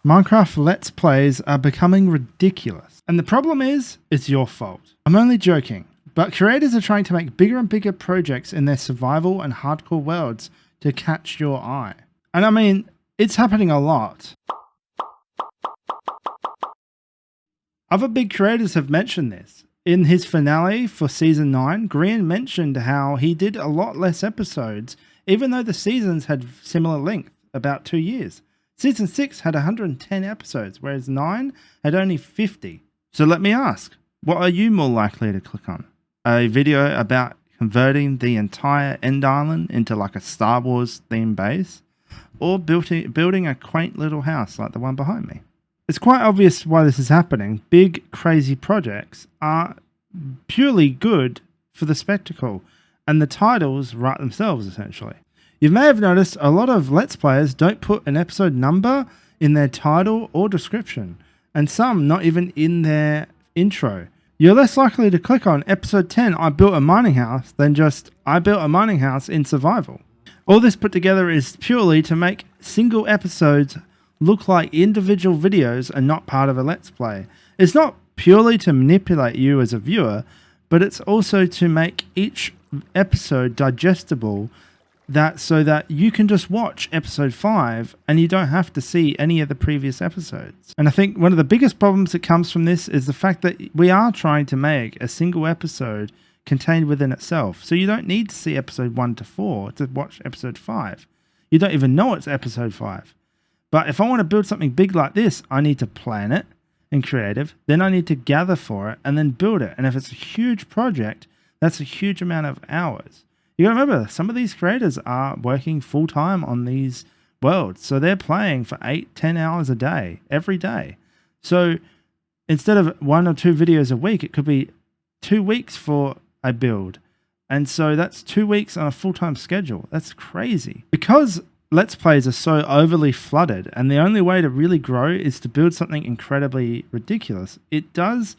Minecraft Let's Plays are becoming ridiculous. And the problem is, it's your fault. I'm only joking, but creators are trying to make bigger and bigger projects in their survival and hardcore worlds to catch your eye. And I mean, it's happening a lot. Other big creators have mentioned this. In his finale for Season 9, Grian mentioned how he did a lot less episodes, even though the seasons had similar length, about 2 years. Season 6 had 110 episodes, whereas 9 had only 50. So let me ask, what are you more likely to click on? A video about converting the entire End Island into like a Star Wars themed base? Or building a quaint little house like the one behind me? It's quite obvious why this is happening. Big, crazy projects are purely good for the spectacle, and the titles write themselves, essentially. You may have noticed a lot of Let's Players don't put an episode number in their title or description, and some not even in their intro. You're less likely to click on episode 10, I built a mining house, than just, I built a mining house in survival. All this put together is purely to make single episodes look like individual videos and not part of a Let's Play. It's not purely to manipulate you as a viewer, but it's also to make each episode digestible, so that you can just watch episode 5 and you don't have to see any of the previous episodes. And I think one of the biggest problems that comes from this is the fact that we are trying to make a single episode contained within itself. So you don't need to see episode 1 to 4 to watch episode 5. You don't even know it's episode 5. But if I want to build something big like this, I need to plan it in creative, then I need to gather for it and then build it. And if it's a huge project, that's a huge amount of hours. You got to remember, some of these creators are working full time on these worlds. So they're playing for 8-10 hours a day, every day. So instead of 1 or 2 videos a week, it could be 2 weeks for a build. And so that's 2 weeks on a full-time schedule. That's crazy. Because Let's Plays are so overly flooded, and the only way to really grow is to build something incredibly ridiculous, it does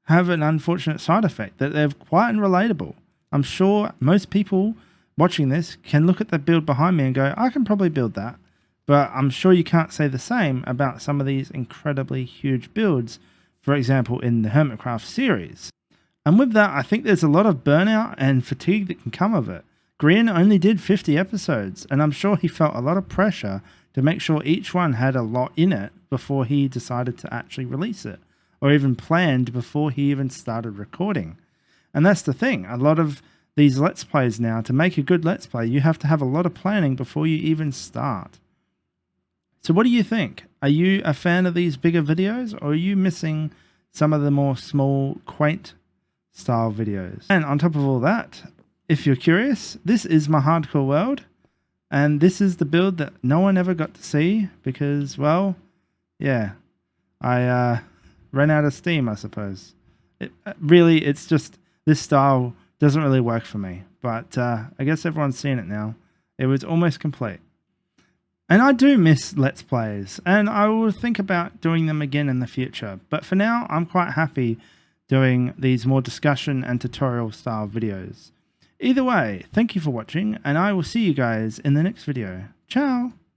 have an unfortunate side effect that they're quite unrelatable. I'm sure most people watching this can look at the build behind me and go, I can probably build that. But I'm sure you can't say the same about some of these incredibly huge builds, for example, in the Hermitcraft series. And with that, I think there's a lot of burnout and fatigue that can come of it. Grian only did 50 episodes, and I'm sure he felt a lot of pressure to make sure each one had a lot in it before he decided to actually release it, or even planned before he even started recording. And that's the thing, a lot of these Let's Plays now, to make a good Let's Play, you have to have a lot of planning before you even start. So what do you think? Are you a fan of these bigger videos, or are you missing some of the more small, quaint style videos? And on top of all that, if you're curious, this is my hardcore world, and this is the build that no one ever got to see because, well, yeah, I ran out of steam, I suppose. It's just, this style doesn't really work for me, but I guess everyone's seen it now. It was almost complete. And I do miss Let's Plays, and I will think about doing them again in the future. But for now, I'm quite happy doing these more discussion and tutorial style videos. Either way, thank you for watching, and I will see you guys in the next video. Ciao!